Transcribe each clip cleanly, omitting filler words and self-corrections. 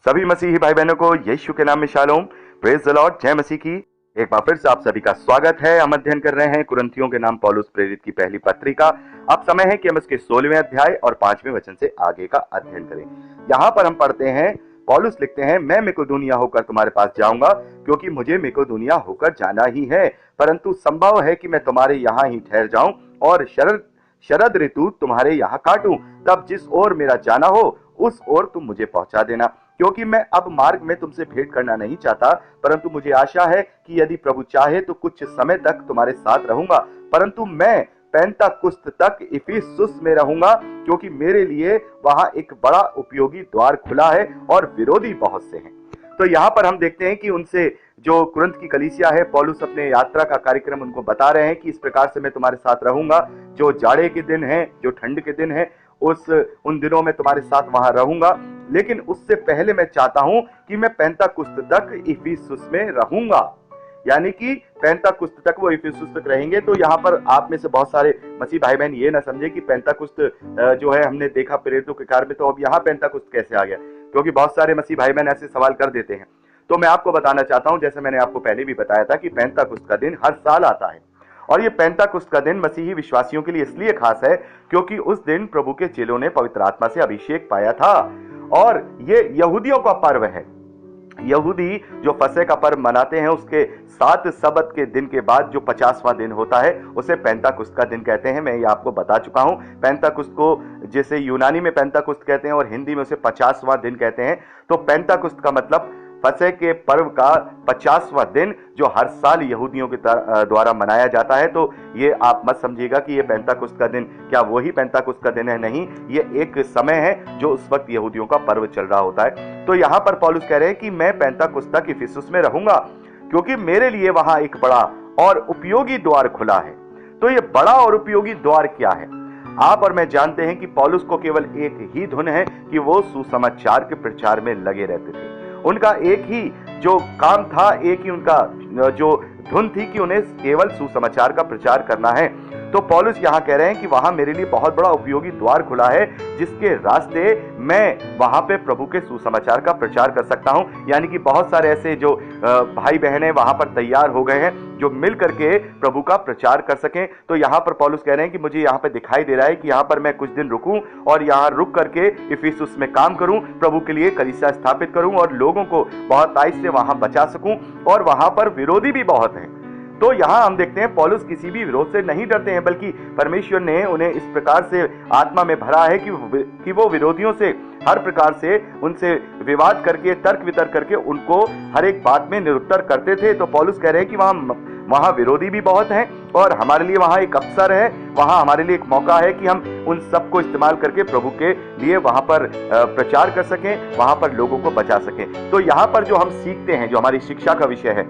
सभी मसीही भाई बहनों को यीशु के नाम में शालोम, प्रेज द लॉर्ड, जय मसीह की। एक बार फिर से आप सभी का स्वागत है। हम अध्ययन कर रहे हैं कुरिन्थियों के नाम पौलुस प्रेरित की पहली पत्री का। अब समय है कि हम इसके 16वें अध्याय और 5वें वचन से आगे का अध्ययन करें। यहाँ पर हम पढ़ते हैं, पौलुस लिखते हैं, मैं मकिदुनिया होकर तुम्हारे पास जाऊंगा, क्योंकि मुझे मकिदुनिया होकर जाना ही है, परंतु संभव है कि मैं तुम्हारे यहाँ ही ठहर जाऊं और शरद ऋतु तुम्हारे यहाँ काटूं। तब जिस ओर मेरा जाना हो उस ओर तुम मुझे पहुंचा देना, क्योंकि मैं अब मार्ग में तुमसे भेंट करना नहीं चाहता, परंतु मुझे आशा है कि यदि प्रभु चाहे तो कुछ समय तक तुम्हारे साथ रहूंगा। परंतु मैं पेंताकुस्त तक इफिसुस में रहूंगा, क्योंकि मेरे लिए वहां एक बड़ा उपयोगी द्वार खुला है और विरोधी बहुत से हैं। तो यहाँ पर हम देखते हैं कि उनसे जो कुरिन्थ की कलीसिया है, पौलुस अपने यात्रा का कार्यक्रम उनको बता रहे हैं कि इस प्रकार से मैं तुम्हारे साथ रहूंगा। जो जाड़े के दिन है, जो ठंड के दिन है, उन दिनों में तुम्हारे साथ वहां रहूंगा, लेकिन उससे पहले मैं चाहता हूं कि मैं पेंताकुस्त तक इफिसुस में रहूंगा। यानी कि पेंताकुस्त तक वो इफिसुस तक रहेंगे। तो यहाँ पर आप में से बहुत सारे मसीह भाई बहन ये ना समझे कि पेंताकुस्त जो है हमने देखा प्रेरितों के कार्य में, तो अब यहाँ पेंताकुस्त कैसे आ गया, क्योंकि बहुत सारे मसीह भाई बहन ऐसे सवाल कर देते हैं। तो मैं आपको बताना चाहता हूं, जैसे मैंने आपको पहले भी बताया था, कि पेंताकुस्त का दिन हर साल आता है। और ये पेंताकुस्त का दिन मसीही विश्वासियों के लिए इसलिए खास है क्योंकि उस दिन प्रभु के चेलों ने पवित्र आत्मा से अभिषेक पाया था। और ये यहूदियों का पर्व है। यहूदी जो फसह का पर्व मनाते हैं, उसके 7 सबत के दिन के बाद जो 50वां दिन होता है, उसे पेंताकुस्त का दिन कहते हैं। मैं ये आपको बता चुका हूं। पेंताकुस्त को जैसे यूनानी में पेंताकुस्त कहते हैं और हिंदी में उसे 50वां दिन कहते हैं। तो पेंताकुस्त का मतलब फसह के पर्व का 50वां दिन, जो हर साल यहूदियों के द्वारा मनाया जाता है। तो ये आप मत समझिएगा कि ये पेंताकुस्त का दिन क्या वही पेंताकुस्त का दिन है, नहीं, ये एक समय है जो उस वक्त यहूदियों का पर्व चल रहा होता है। तो यहां पर पौलुस कह रहे हैं कि मैं पेंताकुस्त तक इफिसुस में रहूंगा, क्योंकि मेरे लिए वहां एक बड़ा और उपयोगी द्वार खुला है। तो ये बड़ा और उपयोगी द्वार क्या है? आप और मैं जानते हैं कि पौलुस को केवल एक ही धुन है कि वो सुसमाचार के प्रचार में लगे रहते थे। उनका एक ही जो काम था, एक ही उनका जो धुन थी कि उन्हें केवल सुसमाचार का प्रचार करना है। तो पौलुस यहां कह रहे हैं कि वहां मेरे लिए बहुत बड़ा उपयोगी द्वार खुला है, जिसके रास्ते मैं वहां पे प्रभु के सुसमाचार का प्रचार कर सकता हूं। यानी कि बहुत सारे ऐसे जो भाई बहन है वहां पर तैयार हो गए हैं जो मिल करके प्रभु का प्रचार कर सकें। तो यहां पर पौलुस कह रहे हैं कि मुझे यहां पर दिखाई दे रहा है कि यहां पर मैं कुछ दिन रुकूं और यहां रुक करके इफिसुस में काम करूं, प्रभु के लिए कलीसिया स्थापित करूं और लोगों को बहुत आय से वहां बचा सकूं। और वहां पर विरोधी भी बहुत हैं। तो यहां हम देखते हैं पौलुस किसी भी विरोध से नहीं डरते हैं, बल्कि परमेश्वर ने उन्हें इस प्रकार से आत्मा में भरा है कि वो विरोधियों से हर प्रकार से उनसे विवाद करके, तर्क वितर्क करके उनको हर एक बात में निरुत्तर करते थे। तो पौलुस कह रहे हैं कि वहां विरोधी भी बहुत हैं और हमारे लिए वहां एक अवसर है, वहां हमारे लिए एक मौका है कि हम उन सबको इस्तेमाल करके प्रभु के लिए वहां पर प्रचार कर सकें, वहां पर लोगों को बचा सकें। तो यहां पर जो हम सीखते हैं, जो हमारी शिक्षा का विषय है,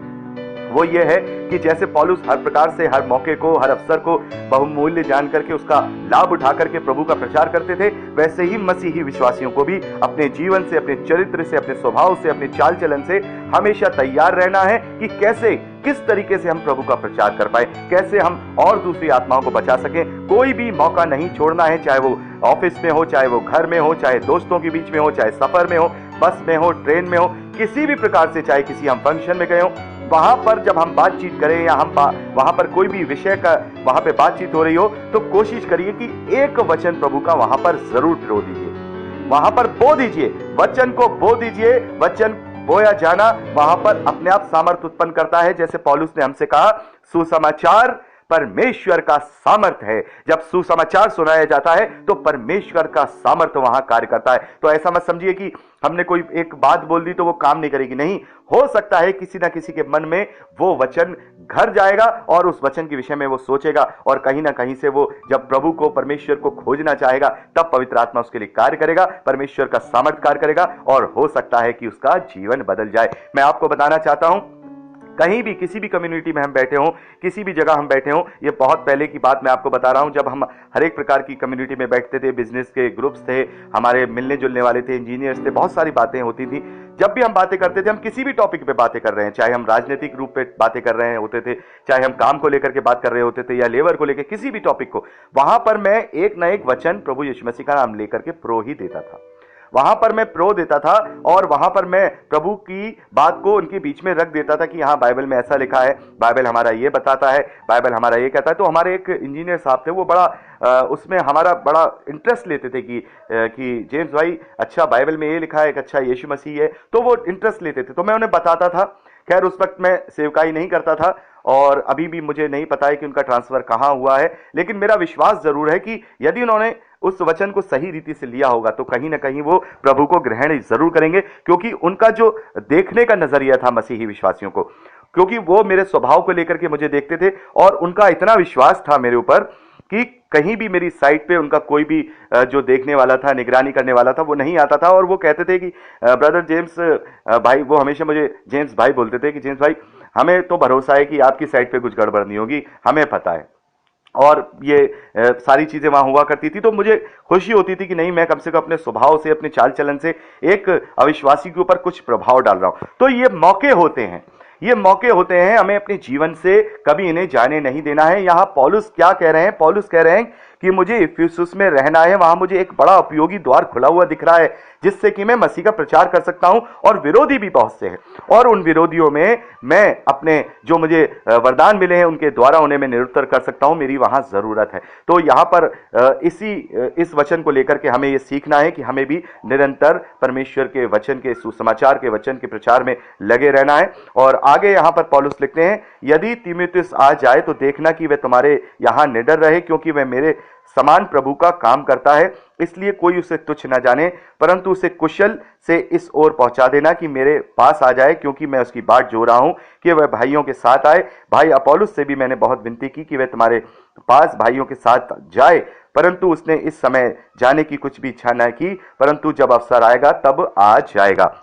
वो ये है कि जैसे पौलुस हर प्रकार से हर मौके को, हर अवसर को बहुमूल्य जान करके उसका लाभ उठा करके प्रभु का प्रचार करते थे, वैसे ही मसीही विश्वासियों को भी अपने जीवन से, अपने चरित्र से, अपने स्वभाव से, अपने चाल चलन से हमेशा तैयार रहना है कि कैसे, किस तरीके से हम प्रभु का प्रचार कर पाए, कैसे हम और दूसरी आत्माओं को बचा सकें। कोई भी मौका नहीं छोड़ना है, चाहे वो ऑफिस में हो, चाहे वो घर में हो, चाहे दोस्तों के बीच में हो, चाहे सफर में हो, बस में हो, ट्रेन में हो, किसी भी प्रकार से, चाहे किसी हम फंक्शन में गए हो, वहां पर जब हम बातचीत करें या हम वहां पर कोई भी विषय का वहां पे बातचीत हो रही हो, तो कोशिश करिए कि एक वचन प्रभु का वहां पर जरूर बो दीजिए, वहां पर बो दीजिए, वचन को बो दीजिए। वचन बोया जाना वहां पर अपने आप सामर्थ उत्पन्न करता है। जैसे पौलुस ने हमसे कहा, सुसमाचार परमेश्वर का सामर्थ है। जब सुसमाचार सुनाया जाता है तो परमेश्वर का सामर्थ वहां कार्य करता है। तो ऐसा मत समझिए कि हमने कोई एक बात बोल दी तो वो काम नहीं करेगी, नहीं, हो सकता है किसी ना किसी के मन में वो वचन घर जाएगा और उस वचन के विषय में वो सोचेगा और कहीं ना कहीं से वो जब प्रभु को, परमेश्वर को खोजना चाहेगा, तब पवित्र आत्मा उसके लिए कार्य करेगा, परमेश्वर का सामर्थ कार्य करेगा और हो सकता है कि उसका जीवन बदल जाए। मैं आपको बताना चाहता हूं, कहीं भी किसी भी कम्युनिटी में हम बैठे हों, किसी भी जगह हम बैठे हों, ये बहुत पहले की बात मैं आपको बता रहा हूं, जब हम हर एक प्रकार की कम्युनिटी में बैठते थे, बिजनेस के ग्रुप्स थे, हमारे मिलने जुलने वाले थे, इंजीनियर्स थे, बहुत सारी बातें होती थी। जब भी हम बातें करते थे, हम किसी भी टॉपिक पे बातें कर रहे हैं, चाहे हम राजनीतिक रूप पे बातें कर रहे होते थे, चाहे हम काम को लेकर के बात कर रहे होते थे या लेबर को लेकर, किसी भी टॉपिक को, वहां पर मैं एक ना एक वचन प्रभु यीशु मसीह का नाम लेकर के प्रो ही देता था। वहां पर मैं प्रो देता था और वहां पर मैं प्रभु की बात को उनके बीच में रख देता था कि हाँ बाइबल में ऐसा लिखा है, बाइबल हमारा ये बताता है, बाइबल हमारा ये कहता है। तो हमारे एक इंजीनियर साहब थे, वो बड़ा उसमें हमारा बड़ा इंटरेस्ट लेते थे कि जेम्स भाई अच्छा बाइबल में ये लिखा है, एक अच्छा यीशु मसीह है, तो वो इंटरेस्ट लेते थे, तो मैं उन्हें बताता था। खैर उस वक्त मैं सेवकाई नहीं करता था और अभी भी मुझे नहीं पता है कि उनका ट्रांसफर कहां हुआ है, लेकिन मेरा विश्वास जरूर है कि यदि उन्होंने उस वचन को सही रीति से लिया होगा तो कहीं ना कहीं वो प्रभु को ग्रहण जरूर करेंगे, क्योंकि उनका जो देखने का नजरिया था मसीही विश्वासियों को, क्योंकि वो मेरे स्वभाव को लेकर के मुझे देखते थे और उनका इतना विश्वास था मेरे ऊपर कि कहीं भी मेरी साइट पे उनका कोई भी जो देखने वाला था, निगरानी करने वाला था, वो नहीं आता था। और वो कहते थे कि ब्रदर जेम्स भाई, वो हमेशा मुझे जेम्स भाई बोलते थे कि जेम्स भाई हमें तो भरोसा है कि आपकी साइट पे कुछ गड़बड़ नहीं होगी, हमें पता है। और ये सारी चीजें वहां हुआ करती थी, तो मुझे खुशी होती थी कि नहीं, मैं कम से कम अपने स्वभाव से, अपने चाल चलन से एक अविश्वासी के ऊपर कुछ प्रभाव डाल रहा हूं। तो ये मौके होते हैं, ये मौके होते हैं, हमें अपने जीवन से कभी इन्हें जाने नहीं देना है। यहां पौलुस क्या कह रहे हैं? पौलुस कह रहे हैं कि मुझे इफिसुस में रहना है, वहां मुझे एक बड़ा उपयोगी द्वार खुला हुआ दिख रहा है जिससे कि मैं मसीह का प्रचार कर सकता हूं, और विरोधी भी बहुत से हैं, और उन विरोधियों में मैं अपने जो मुझे वरदान मिले हैं उनके द्वारा उन्हें मैं निरुत्तर कर सकता हूं, मेरी वहां जरूरत है। तो यहां पर इस वचन को लेकर के हमें यह सीखना है कि हमें भी निरंतर परमेश्वर के वचन के, सुसमाचार के वचन के प्रचार में लगे रहना है। और आगे यहां पर पौलुस लिखते हैं, यदि तीमुथियुस आ जाए तो देखना कि वह तुम्हारे यहां निडर रहे, क्योंकि वह मेरे समान प्रभु का काम करता है, इसलिए कोई उसे तुच्छ न जाने, परंतु उसे कुशल से इस ओर पहुंचा देना कि मेरे पास आ जाए, क्योंकि मैं उसकी बाट जो रहा हूं कि वह भाइयों के साथ आए। भाई अपोलोस से भी मैंने बहुत विनती की कि वह तुम्हारे पास भाइयों के साथ जाए, परंतु उसने इस समय जाने की कुछ भी इच्छा न की, परंतु जब अवसर आएगा तब आ जाएगा।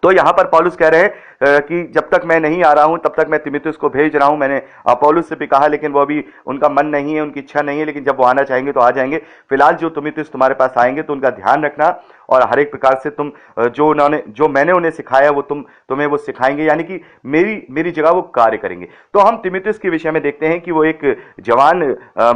तो यहां पर पौलुस कह रहे हैं कि जब तक मैं नहीं आ रहा हूं तब तक मैं तीमुथियुस को भेज रहा हूं। मैंने अपोलोस से भी कहा, लेकिन वो अभी उनका मन नहीं है, उनकी इच्छा नहीं है, लेकिन जब वो आना चाहेंगे तो आ जाएंगे। फिलहाल जो तीमुथियुस तुम्हारे पास आएंगे तो उनका ध्यान रखना, और हर एक प्रकार से तुम जो मैंने उन्हें सिखाया वो तुम्हें वो सिखाएंगे, यानी कि मेरी जगह वो कार्य करेंगे। तो हम तीमुथियुस के विषय में देखते हैं कि वो एक जवान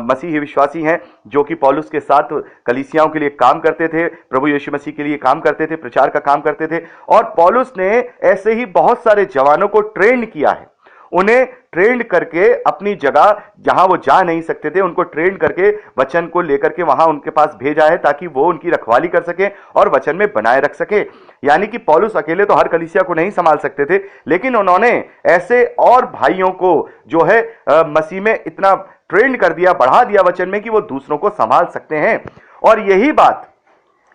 मसीही विश्वासी हैं जो कि पौलुस के साथ कलीसियाओं के लिए काम करते थे, प्रभु यीशु मसीह के लिए काम करते थे, प्रचार का काम करते थे। और पौलुस ने ऐसे ही बहुत सारे जवानों को ट्रेंड किया है, उन्हें ट्रेंड करके अपनी जगह जहां वो जा नहीं सकते थे उनको ट्रेंड करके वचन को लेकर के वहां उनके पास भेजा है, ताकि वो उनकी रखवाली कर सके और वचन में बनाए रख सके। यानी कि पौलुस अकेले तो हर कलीसिया को नहीं संभाल सकते थे, लेकिन उन्होंने ऐसे और भाइयों को जो है मसीह में इतना ट्रेंड कर दिया, बढ़ा दिया वचन में, कि वो दूसरों को संभाल सकते हैं। और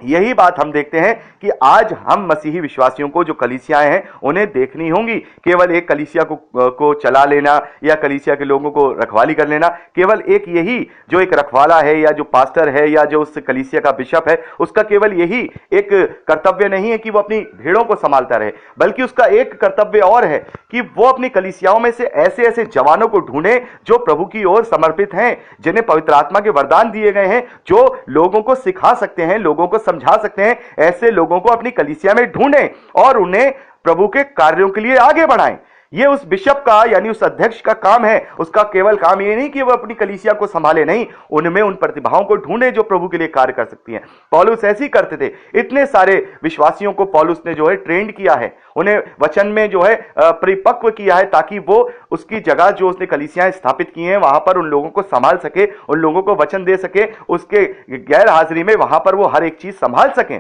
यही बात हम देखते हैं कि आज हम मसीही विश्वासियों को, जो कलीसियाएं हैं, उन्हें देखनी होंगी। केवल एक कलीसिया को चला लेना या कलीसिया के लोगों को रखवाली कर लेना, केवल एक यही जो एक रखवाला है या जो पास्टर है या जो उस कलीसिया का बिशप है, उसका केवल यही एक कर्तव्य नहीं है कि वो अपनी भेड़ों को संभालता रहे, बल्कि उसका एक कर्तव्य और है कि वो अपनी कलीसियाओं में से ऐसे ऐसे जवानों को ढूंढे जो प्रभु की ओर समर्पित हैं, जिन्हें पवित्र आत्मा के वरदान दिए गए हैं, जो लोगों को सिखा सकते हैं, लोगों को समझा सकते हैं। ऐसे लोगों को अपनी कलीसिया में ढूंढें और उन्हें प्रभु के कार्यों के लिए आगे बढ़ाएं। ये उस बिशप का, यानी उस अध्यक्ष का काम है। उसका केवल काम ये नहीं कि वह अपनी कलीसिया को संभाले, नहीं, उनमें उन प्रतिभाओं को ढूंढे जो प्रभु के लिए कार्य कर सकती हैं। पौलुस ऐसे ही करते थे। इतने सारे विश्वासियों को पौलुस ने जो है ट्रेंड किया है, उन्हें वचन में जो है परिपक्व किया है, ताकि वो उसकी जगह जो उसने कलीसियाएं स्थापित की हैं वहां पर उन लोगों को संभाल सके, उन लोगों को वचन दे सके, उसके गैर हाजिरी में वहां पर वो हर एक चीज संभाल सकें।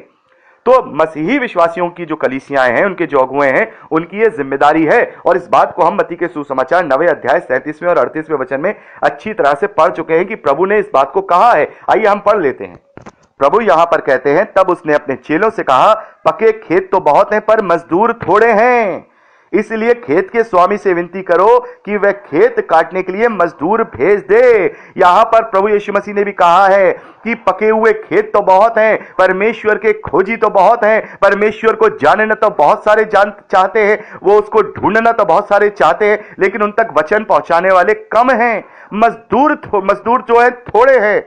तो मसीही विश्वासियों की जो कलीसियाएं हैं, उनके जो अगुए हैं, उनकी ये जिम्मेदारी है। और इस बात को हम मत्ती के सुसमाचार 9वें अध्याय 37वें और 38वें वचन में अच्छी तरह से पढ़ चुके हैं कि प्रभु ने इस बात को कहा है। आइए हम पढ़ लेते हैं। प्रभु यहां पर कहते हैं, तब उसने अपने चेलों से कहा, पके खेत तो बहुत हैं पर मजदूर थोड़े हैं, इसलिए खेत के स्वामी से विनती करो कि वह खेत काटने के लिए मजदूर भेज दे। यहां पर प्रभु यीशु मसीह ने भी कहा है कि पके हुए खेत तो बहुत हैं, परमेश्वर के खोजी तो बहुत हैं, परमेश्वर को जानना तो बहुत सारे चाहते हैं, वो उसको ढूंढना तो बहुत सारे चाहते हैं, लेकिन उन तक वचन पहुंचाने वाले कम हैं। मजदूर जो है थोड़े हैं।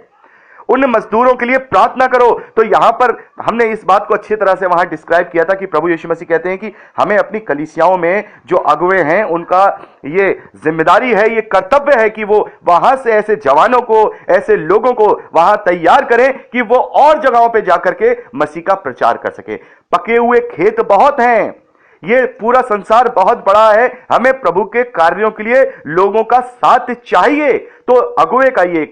उन मजदूरों के लिए प्रार्थना करो। तो यहां पर हमने इस बात को अच्छी तरह से वहां डिस्क्राइब किया था कि प्रभु यीशु मसीह कहते हैं कि हमें अपनी कलीसियाओं में जो अगुवे हैं उनका ये जिम्मेदारी है, ये कर्तव्य है कि वो वहां से ऐसे जवानों को, ऐसे लोगों को वहां तैयार करें कि वो और जगहों पे जाकर के मसीह का प्रचार कर सके। पके हुए खेत बहुत हैं, ये पूरा संसार बहुत बड़ा है, हमें प्रभु के कार्यों के लिए लोगों का साथ चाहिए। तो अगुवे का ये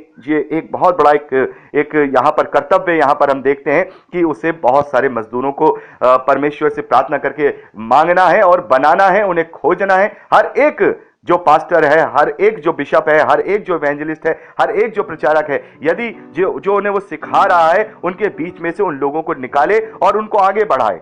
एक बहुत बड़ा एक यहां पर कर्तव्य यहां पर हम देखते हैं कि उसे बहुत सारे मजदूरों को परमेश्वर से प्रार्थना करके मांगना है और बनाना है, उन्हें खोजना है। हर एक जो पास्टर है, हर एक जो बिशप है, हर एक जो इवेंजलिस्ट है, हर एक जो प्रचारक है, यदि जो उन्हें वो सिखा रहा है, उनके बीच में से उन लोगों को निकाले और उनको आगे बढ़ाए,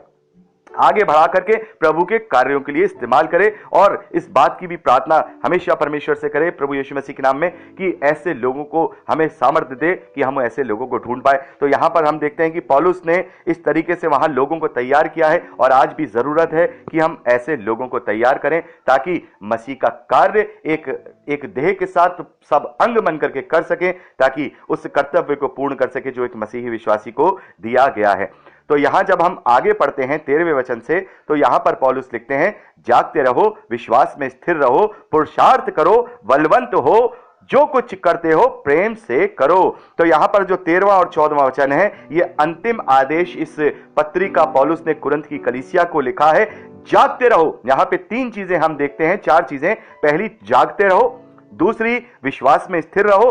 आगे बढ़ा करके प्रभु के कार्यों के लिए इस्तेमाल करे। और इस बात की भी प्रार्थना हमेशा परमेश्वर से करे प्रभु यीशु मसीह के नाम में कि ऐसे लोगों को हमें सामर्थ्य दे कि हम ऐसे लोगों को ढूंढ पाए। तो यहां पर हम देखते हैं कि पौलुस ने इस तरीके से वहां लोगों को तैयार किया है और आज भी जरूरत है कि हम ऐसे लोगों को तैयार करें ताकि मसीह का कार्य एक देह के साथ सब अंग बन करके कर सके, ताकि उस कर्तव्य को पूर्ण कर सके जो एक मसीही विश्वासी को दिया गया है। तो यहां जब हम आगे पढ़ते हैं 13वें वचन से, तो यहां पर पौलुस लिखते हैं, जागते रहो, विश्वास में स्थिर रहो, पुरुषार्थ करो, बलवंत हो, जो कुछ करते हो प्रेम से करो। तो यहां पर जो 13वां और 14वां वचन है, ये अंतिम आदेश इस पत्री का पौलुस ने कुरिन्थ की कलीसिया को लिखा है। जागते रहो, यहां पे 3 चीजें हम देखते हैं, 4 चीजें। पहली, जागते रहो, दूसरी, विश्वास में स्थिर रहो,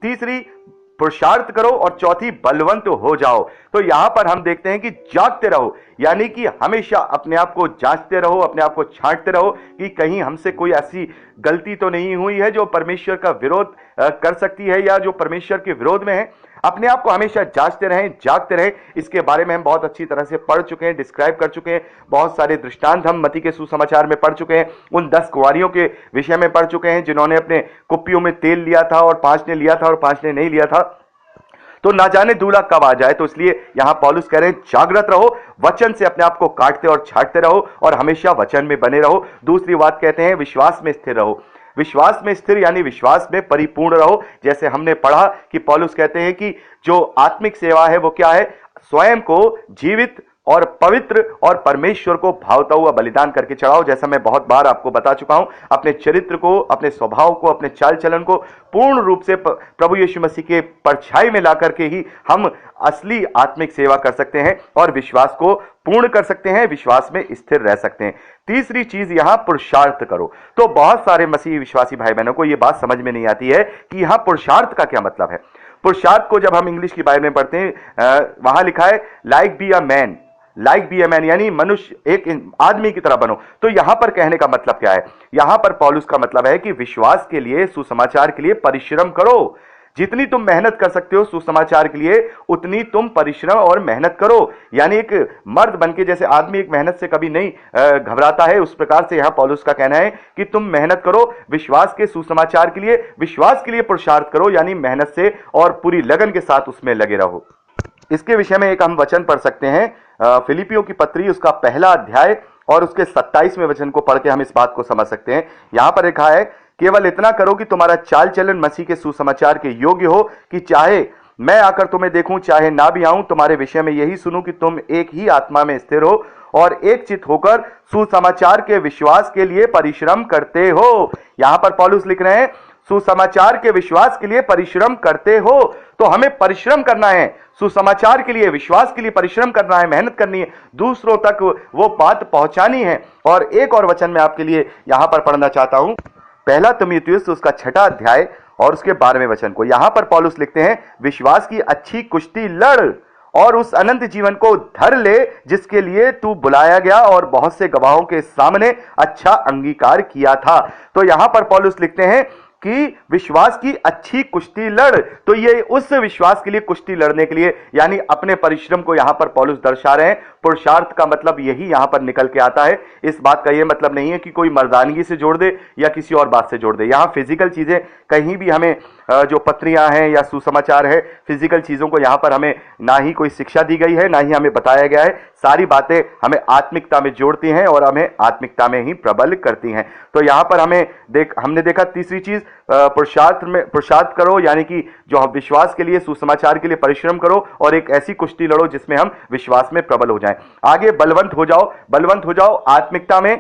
तीसरी, पुरुषार्थ करो, और चौथी, बलवंत हो जाओ। तो यहां पर हम देखते हैं कि जागते रहो यानी कि हमेशा अपने आप को जांचते रहो, अपने आप को छांटते रहो कि कहीं हमसे कोई ऐसी गलती तो नहीं हुई है जो परमेश्वर का विरोध कर सकती है या जो परमेश्वर के विरोध में है। अपने आप को हमेशा जांचते रहें, जागते रहें। इसके बारे में हम बहुत अच्छी तरह से पढ़ चुके हैं, डिस्क्राइब कर चुके हैं। बहुत सारे दृष्टांत हम मत्ती के सुसमाचार में पढ़ चुके हैं। उन 10 कुंवारियों के विषय में पढ़ चुके हैं जिन्होंने अपने कुप्पियों में तेल लिया था और 5 ने लिया था और 5 ने नहीं लिया था। तो ना जाने दूल्हा कब आ जाए। तो इसलिए यहां पौलुस कह रहे हैं, जागृत रहो, वचन से अपने आप को काटते और छांटते रहो और हमेशा वचन में बने रहो। दूसरी बात कहते हैं, विश्वास में स्थिर रहो। विश्वास में स्थिर यानी विश्वास में परिपूर्ण रहो। जैसे हमने पढ़ा कि पौलुस कहते हैं कि जो आत्मिक सेवा है वो क्या है, स्वयं को जीवित और पवित्र और परमेश्वर को भावता हुआ बलिदान करके चढ़ाओ। जैसा मैं बहुत बार आपको बता चुका हूं, अपने चरित्र को, अपने स्वभाव को, अपने चाल चलन को पूर्ण रूप से प्रभु यीशु मसीह के परछाई में ला करके ही हम असली आत्मिक सेवा कर सकते हैं और विश्वास को पूर्ण कर सकते हैं, विश्वास में स्थिर रह सकते हैं। तीसरी चीज यहां पुरुषार्थ करो। तो बहुत सारे मसीही विश्वासी भाई बहनों को यह बात समझ में नहीं आती है कि यहां पुरुषार्थ का क्या मतलब है। पुरुषार्थ को जब हम इंग्लिश की बाइबल में पढ़ते हैं, वहां लिखा है like be a man, like be a man यानी मनुष्य, एक आदमी की तरह बनो। तो यहां पर कहने का मतलब क्या है, यहां पर पौलुस का मतलब है कि विश्वास के लिए, सुसमाचार के लिए परिश्रम करो। जितनी तुम मेहनत कर सकते हो सुसमाचार के लिए, उतनी तुम परिश्रम और मेहनत करो। यानी एक मर्द बनके, जैसे आदमी एक मेहनत से कभी नहीं घबराता है, उस प्रकार से यहां पौलुस का कहना है कि तुम मेहनत करो विश्वास के, सुसमाचार के लिए, विश्वास के लिए पुरुषार्थ करो, यानी मेहनत से और पूरी लगन के साथ उसमें लगे रहो। इसके विषय में एक हम वचन पढ़ सकते हैं, फिलिपियों की पत्री, उसका पहला अध्याय और उसके 27वें वचन को पढ़ के हम इस बात को समझ सकते हैं। यहां पर लिखा है, केवल इतना करो कि तुम्हारा चाल चलन मसीह के सुसमाचार के योग्य हो, कि चाहे मैं आकर तुम्हें देखूं चाहे ना भी आऊं, तुम्हारे विषय में यही सुनूं कि तुम एक ही आत्मा में स्थिर हो और एक चित्त होकर सुसमाचार के विश्वास के लिए परिश्रम करते हो। यहां पर पौलुस लिख रहे हैं, सुसमाचार के विश्वास के लिए परिश्रम करते हो। तो हमें परिश्रम करना है, सुसमाचार के लिए, विश्वास के लिए परिश्रम करना है, मेहनत करनी है, दूसरों तक वो बात पहुंचानी है। और एक और वचन मैं आपके लिए यहां पर पढ़ना चाहता हूं, पहला तीमुथियुस उसका 6वां अध्याय और उसके 12वें वचन को। यहां पर पौलुस लिखते हैं, विश्वास की अच्छी कुश्ती लड़ और उस अनंत जीवन को धर ले जिसके लिए तू बुलाया गया और बहुत से गवाहों के सामने अच्छा अंगीकार किया था। तो यहां पर पौलुस लिखते हैं कि विश्वास की अच्छी कुश्ती लड़। तो ये उस विश्वास के लिए कुश्ती लड़ने के लिए, यानी अपने परिश्रम को यहां पर पौलुस दर्शा रहे हैं। पुरुषार्थ का मतलब यही यहां पर निकल के आता है। इस बात का यह मतलब नहीं है कि कोई मर्दानगी से जोड़ दे या किसी और बात से जोड़ दे। यहां फिजिकल चीजें कहीं भी हमें जो पत्रियां हैं या सुसमाचार है, फिजिकल चीजों को यहां पर हमें ना ही कोई शिक्षा दी गई है, ना ही हमें बताया गया है। सारी बातें हमें आत्मिकता में जोड़ती हैं और हमें आत्मिकता में ही प्रबल करती हैं। तो यहां पर हमने देखा तीसरी चीज, पुरुषार्थ करो, यानी कि जो हम विश्वास के लिए, सुसमाचार के लिए परिश्रम करो और एक ऐसी कुश्ती लड़ो जिसमें हम विश्वास में प्रबल हो जाएं। आगे बलवंत हो जाओ आत्मिकता में।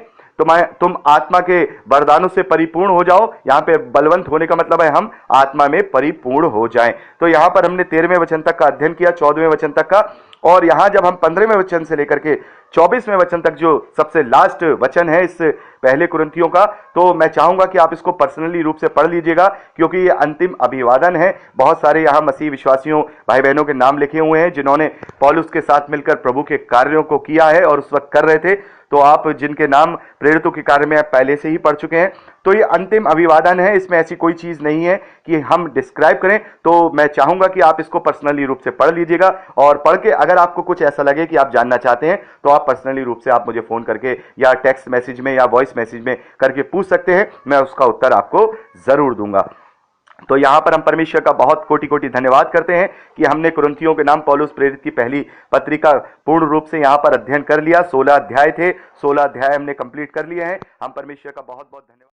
तुम आत्मा के वरदानों से परिपूर्ण हो जाओ। यहां पे बलवंत होने का मतलब है हम आत्मा में परिपूर्ण हो जाएं। तो यहां पर हमने 13वें वचन तक का अध्ययन किया, 14वें वचन तक का, और यहां जब हम 15वें वचन से लेकर के 24वें वचन तक जो सबसे लास्ट वचन है इस पहले कुरिन्थियों का, तो मैं चाहूंगा कि आप इसको पर्सनली रूप से पढ़ लीजिएगा, क्योंकि ये अंतिम अभिवादन है। बहुत सारे यहां मसीह विश्वासियों भाई बहनों के नाम लिखे हुए हैं जिन्होंने पौलुस के साथ मिलकर प्रभु के कार्यों को किया है और उस वक्त कर रहे थे। तो आप जिनके नाम प्रेरितों के कार्य में आप पहले से ही पढ़ चुके हैं, तो ये अंतिम अभिवादन है। इसमें ऐसी कोई चीज नहीं है कि हम डिस्क्राइब करें। तो मैं चाहूंगा कि आप इसको पर्सनली रूप से पढ़ लीजिएगा, और पढ़ के अगर आपको कुछ ऐसा लगे कि आप जानना चाहते हैं तो आप पर्सनली रूप से आप मुझे फोन करके या टेक्स्ट मैसेज में या वॉइस मैसेज में करके पूछ सकते हैं। मैं उसका उत्तर आपको जरूर दूंगा। तो यहां पर हम परमेश्वर का बहुत कोटि कोटि धन्यवाद करते हैं कि हमने कुरिन्थियों के नाम पौलुस प्रेरित की पहली पत्रिका पूर्ण रूप से यहां पर अध्ययन कर लिया। 16 अध्याय थे, 16 अध्याय हमने कंप्लीट कर लिए हैं। हम परमेश्वर का बहुत बहुत धन्यवाद।